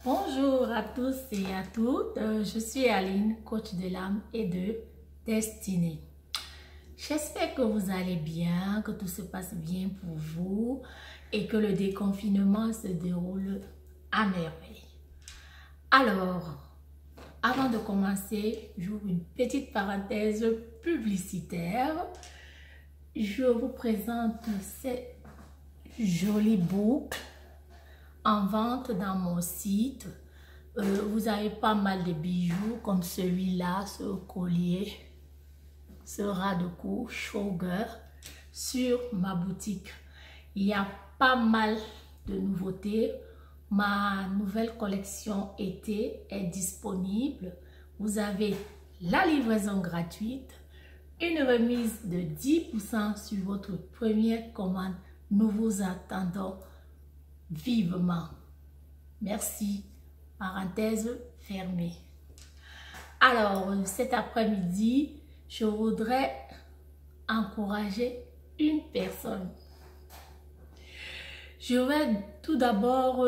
Bonjour à tous et à toutes, je suis Aline, coach de l'âme et de destinée. J'espère que vous allez bien, que tout se passe bien pour vous et que le déconfinement se déroule à merveille. Alors, avant de commencer, j'ouvre une petite parenthèse publicitaire. Je vous présente cette jolie boucle en vente dans mon site. Vous avez pas mal de bijoux comme celui-là, ce collier, ce ras de cou, Shogun, sur ma boutique. Il y a pas mal de nouveautés. Ma nouvelle collection été est disponible. Vous avez la livraison gratuite, une remise de 10% sur votre première commande. Nous vous attendons vivement. Merci. Parenthèse fermée. Alors, cet après-midi, je voudrais encourager une personne. Je vais tout d'abord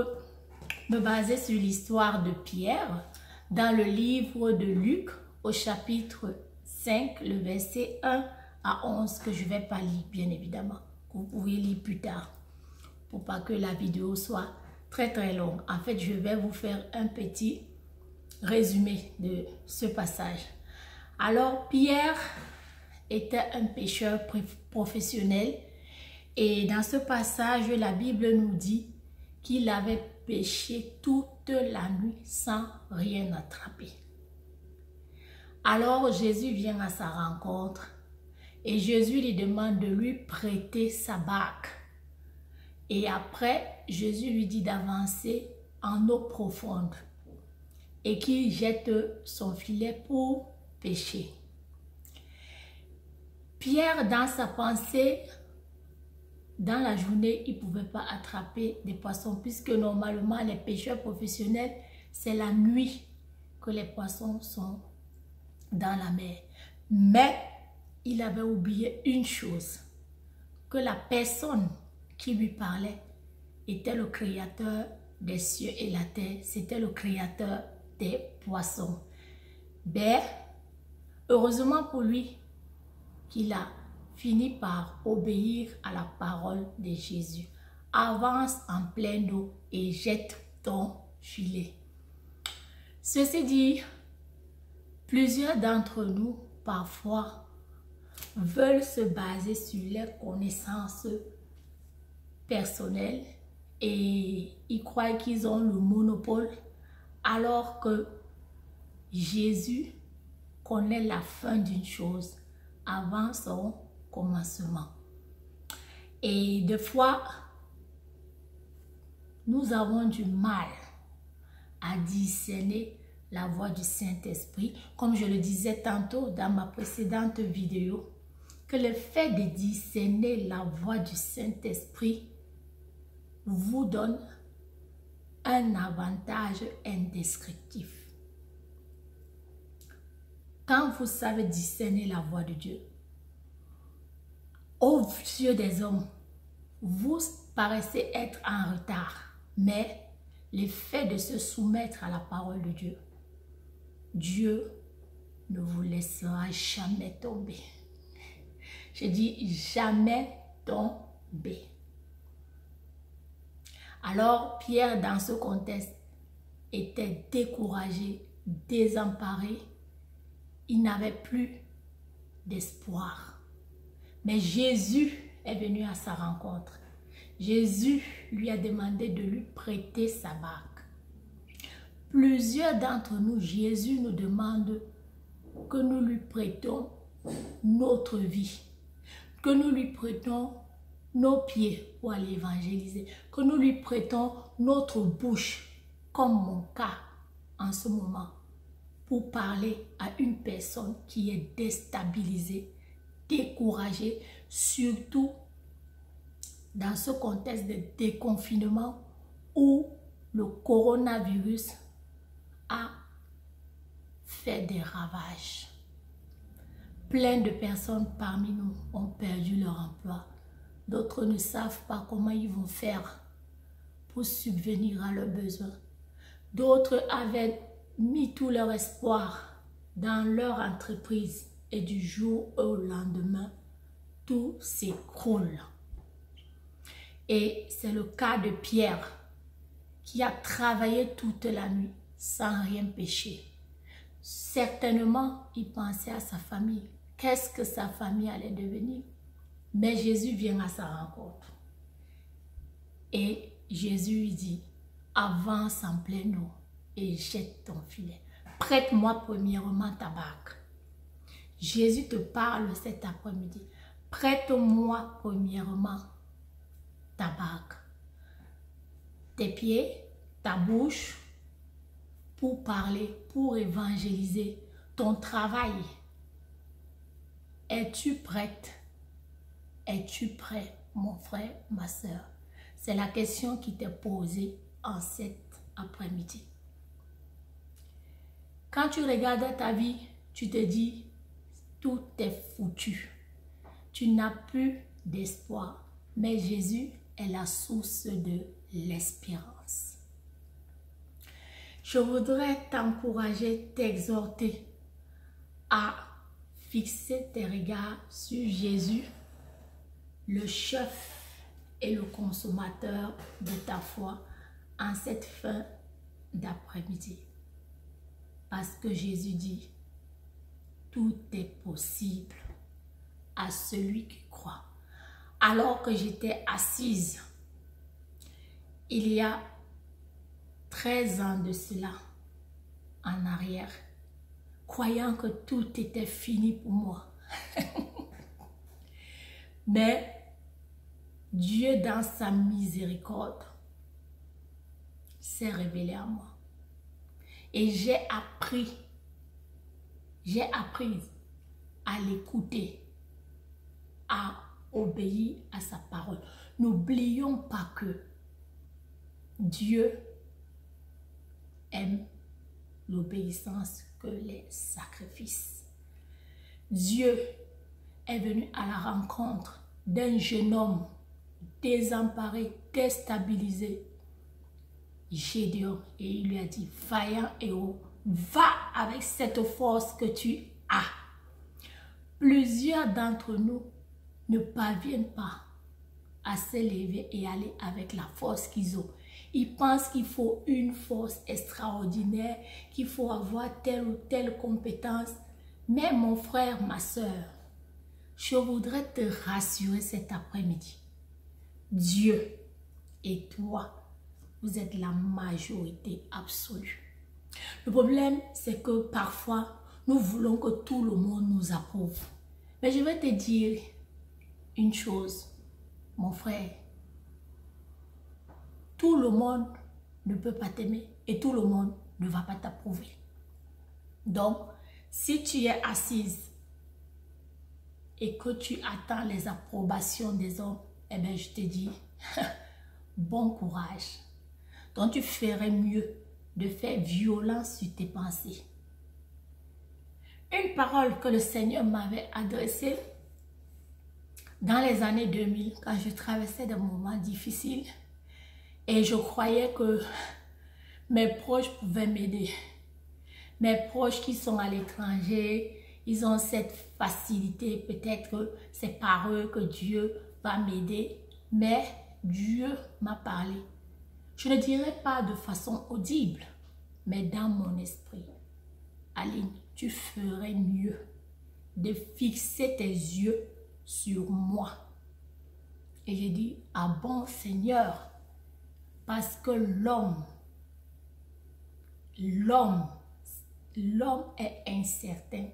me baser sur l'histoire de Pierre dans le livre de Luc au chapitre 5, le verset 1 à 11 que je ne vais pas lire bien évidemment. Vous pouvez lire plus tard pour pas que la vidéo soit très longue. En fait, je vais vous faire un petit résumé de ce passage. Alors, Pierre était un pêcheur professionnel et dans ce passage, la Bible nous dit qu'il avait pêché toute la nuit sans rien attraper. Alors, Jésus vient à sa rencontre et Jésus lui demande de lui prêter sa barque. Et après, Jésus lui dit d'avancer en eau profonde et qu'il jette son filet pour pêcher. Pierre, dans sa pensée, dans la journée, il ne pouvait pas attraper des poissons puisque normalement, les pêcheurs professionnels, c'est la nuit que les poissons sont dans la mer. Mais il avait oublié une chose, que la personne qui lui parlait était le créateur des cieux et la terre, c'était le créateur des poissons. Ben, heureusement pour lui qu'il a fini par obéir à la parole de Jésus. Avance en pleine eau et jette ton filet. Ceci dit, plusieurs d'entre nous, parfois, veulent se baser sur leurs connaissances personnels et ils croient qu'ils ont le monopole alors que Jésus connaît la fin d'une chose avant son commencement. Et des fois, nous avons du mal à discerner la voix du Saint-Esprit. Comme je le disais tantôt dans ma précédente vidéo, que le fait de discerner la voix du Saint-Esprit vous donne un avantage indescriptible. Quand vous savez discerner la voix de Dieu, aux yeux des hommes, vous paraissez être en retard, mais le fait de se soumettre à la parole de Dieu, Dieu ne vous laissera jamais tomber. Je dis jamais tomber. Alors, Pierre, dans ce contexte, était découragé, désemparé. Il n'avait plus d'espoir. Mais Jésus est venu à sa rencontre. Jésus lui a demandé de lui prêter sa barque. Plusieurs d'entre nous, Jésus nous demande que nous lui prêtons notre vie, que nous lui prêtons nos pieds pour aller évangéliser, que nous lui prêtons notre bouche, comme mon cas en ce moment, pour parler à une personne qui est déstabilisée, découragée, surtout dans ce contexte de déconfinement où le coronavirus a fait des ravages. Plein de personnes parmi nous ont perdu leur emploi. D'autres ne savent pas comment ils vont faire pour subvenir à leurs besoins. D'autres avaient mis tout leur espoir dans leur entreprise et du jour au lendemain, tout s'écroule. Et c'est le cas de Pierre qui a travaillé toute la nuit sans rien pécher. Certainement, il pensait à sa famille. Qu'est-ce que sa famille allait devenir? Mais Jésus vient à sa rencontre. Et Jésus lui dit, avance en pleine eau et jette ton filet. Prête-moi premièrement ta barque. Jésus te parle cet après-midi. Prête-moi premièrement ta barque. Tes pieds, ta bouche, pour parler, pour évangéliser, ton travail. Es-tu prête? Es-tu prêt, mon frère, ma soeur? C'est la question qui t'est posée en cet après-midi. Quand tu regardes ta vie, tu te dis, tout est foutu. Tu n'as plus d'espoir. Mais Jésus est la source de l'espérance. Je voudrais t'encourager, t'exhorter à fixer tes regards sur Jésus, le chef et le consommateur de ta foi en cette fin d'après-midi. Parce que Jésus dit, tout est possible à celui qui croit. Alors que j'étais assise, il y a 13 ans de cela, en arrière, croyant que tout était fini pour moi. Mais Dieu, dans sa miséricorde, s'est révélé à moi. Et j'ai appris à l'écouter, à obéir à sa parole. N'oublions pas que Dieu aime l'obéissance que les sacrifices. Dieu est venu à la rencontre d'un jeune homme désemparé, déstabilisé, Gédéon, et il lui a dit, vaillant héros, va avec cette force que tu as. Plusieurs d'entre nous ne parviennent pas à s'élever et aller avec la force qu'ils ont. Ils pensent qu'il faut une force extraordinaire, qu'il faut avoir telle ou telle compétence. Mais mon frère, ma soeur, je voudrais te rassurer cet après-midi. Dieu et toi, vous êtes la majorité absolue. Le problème, c'est que parfois, nous voulons que tout le monde nous approuve. Mais je vais te dire une chose, mon frère. Tout le monde ne peut pas t'aimer et tout le monde ne va pas t'approuver. Donc, si tu es assise et que tu attends les approbations des hommes, eh bien, je te dis, bon courage. Donc, tu ferais mieux de faire violence sur tes pensées. Une parole que le Seigneur m'avait adressée dans les années 2000, quand je traversais des moments difficiles, et je croyais que mes proches pouvaient m'aider. Mes proches qui sont à l'étranger, ils ont cette facilité, peut-être que c'est par eux que Dieu va m'aider. Mais Dieu m'a parlé. Je ne dirais pas de façon audible, mais dans mon esprit. Aline, tu ferais mieux de fixer tes yeux sur moi. Et j'ai dit, ah bon Seigneur, parce que l'homme est incertain.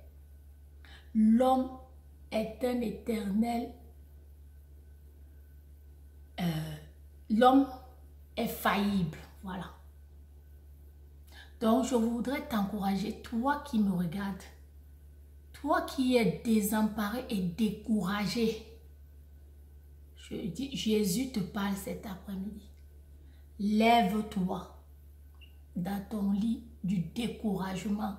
L'homme est un éternel. L'homme est faillible. Voilà. Donc, je voudrais t'encourager, toi qui me regardes, toi qui es désemparé et découragé. Je dis, Jésus te parle cet après-midi. Lève-toi dans ton lit du découragement,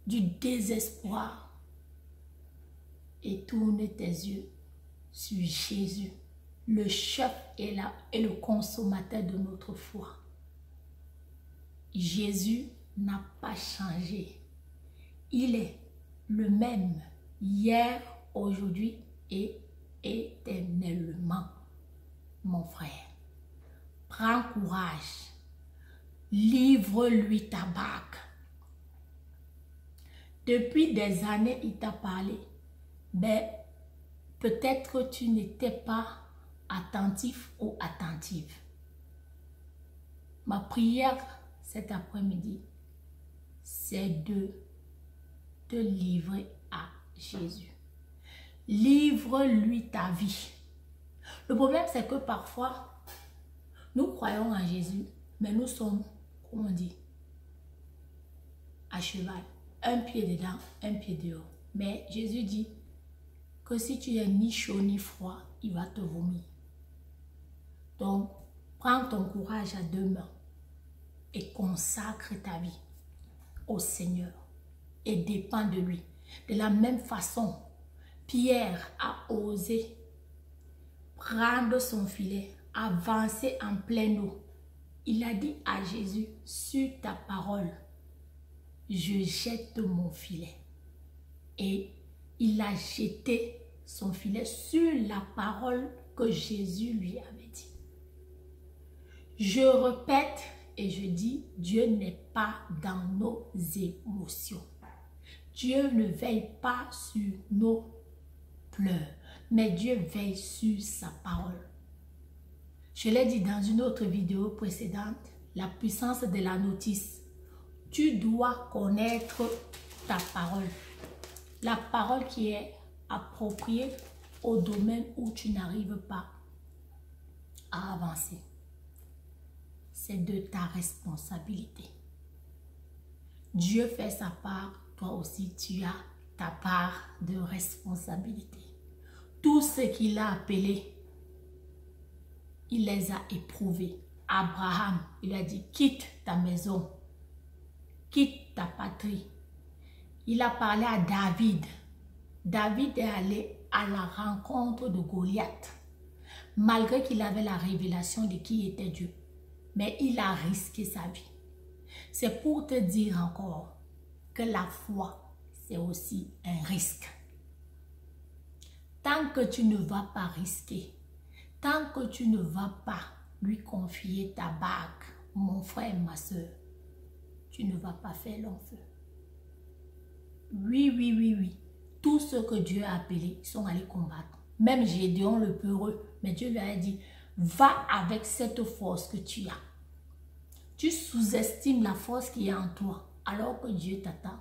du désespoir et tourne tes yeux sur Jésus, le chef et le consommateur de notre foi. Jésus n'a pas changé. Il est le même hier, aujourd'hui et éternellement. Mon frère, prends courage. Livre-lui ta bague. Depuis des années, il t'a parlé. Mais peut-être que tu n'étais pas attentif ou attentive. Ma prière cet après-midi, c'est de te livrer à Jésus. Livre-lui ta vie. Le problème, c'est que parfois, nous croyons en Jésus, mais nous sommes, comment on dit, à cheval. Un pied dedans, un pied dehors. Mais Jésus dit que si tu es ni chaud ni froid, il va te vomir. Donc, prends ton courage à deux mains et consacre ta vie au Seigneur et dépends de lui. De la même façon, Pierre a osé prendre son filet, avancer en pleine eau. Il a dit à Jésus, sur ta parole, je jette mon filet. Et il a jeté son filet sur la parole que Jésus lui avait dit. Je répète et je dis, Dieu n'est pas dans nos émotions. Dieu ne veille pas sur nos pleurs, mais Dieu veille sur sa parole. Je l'ai dit dans une autre vidéo précédente, la puissance de la notice. Tu dois connaître ta parole. La parole qui est appropriée au domaine où tu n'arrives pas à avancer. C'est de ta responsabilité. Dieu fait sa part, toi aussi tu as ta part de responsabilité. Tout ce qu'il a appelé, il les a éprouvés. Abraham, il a dit, quitte ta maison, quitte ta patrie. Il a parlé à David. David est allé à la rencontre de Goliath, malgré qu'il avait la révélation de qui était Dieu. Mais il a risqué sa vie. C'est pour te dire encore que la foi, c'est aussi un risque. Tant que tu ne vas pas risquer, tant que tu ne vas pas lui confier ta bague, mon frère, ma soeur, tu ne vas pas faire long feu. Oui. Tous ceux que Dieu a appelés sont allés combattre. Même Gédéon le peureux, mais Dieu lui a dit, va avec cette force que tu as. Tu sous-estimes la force qui est en toi, alors que Dieu t'attend.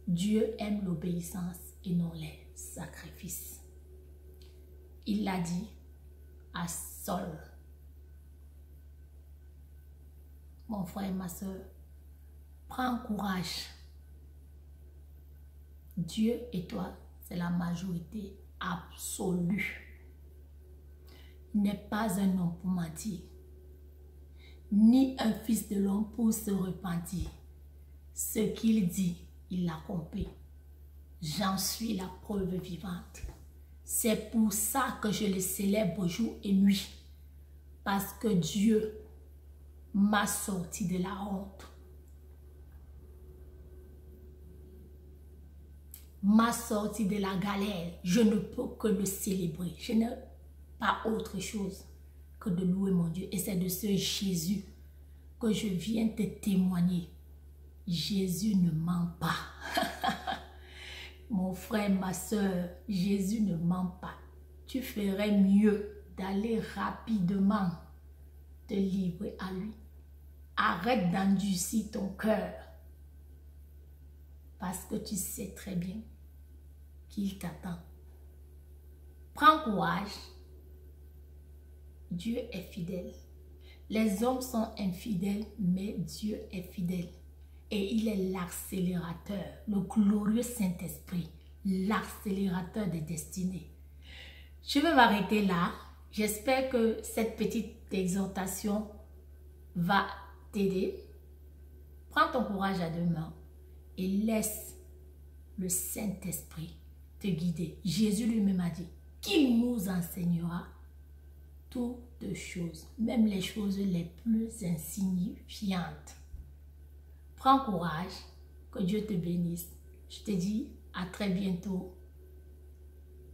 Dieu aime l'obéissance et non les sacrifices. Il l'a dit à Saul. Mon frère et ma soeur, prends courage. Dieu et toi, c'est la majorité absolue. Il n'est pas un homme pour mentir, ni un fils de l'homme pour se repentir. Ce qu'il dit, il l'accomplit. J'en suis la preuve vivante. C'est pour ça que je le célèbre jour et nuit. Parce que Dieu m'a sorti de la honte. M'a sorti de la galère. Je ne peux que le célébrer. Je n'ai pas autre chose que de louer mon Dieu. Et c'est de ce Jésus que je viens te témoigner. Jésus ne ment pas. Mon frère, ma soeur, Jésus ne ment pas. Tu ferais mieux d'aller rapidement te livrer à lui. Arrête d'endurcir ton cœur. Parce que tu sais très bien qu'il t'attend. Prends courage. Dieu est fidèle. Les hommes sont infidèles, mais Dieu est fidèle. Et il est l'accélérateur, le glorieux Saint-Esprit, l'accélérateur des destinées. Je vais m'arrêter là. J'espère que cette petite exhortation va t'aider. Prends ton courage à deux mains et laisse le Saint-Esprit te guider. Jésus lui-même a dit qu'il nous enseignera toutes de choses, même les choses les plus insignifiantes. Prends courage, que Dieu te bénisse. Je te dis à très bientôt.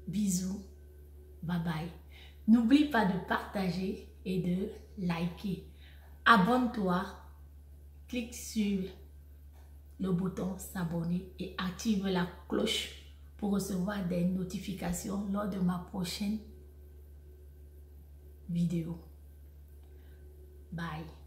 Bisous, bye bye. N'oublie pas de partager et de liker. Abonne-toi, clique sur le bouton s'abonner et active la cloche pour recevoir des notifications lors de ma prochaine vidéo. Bye.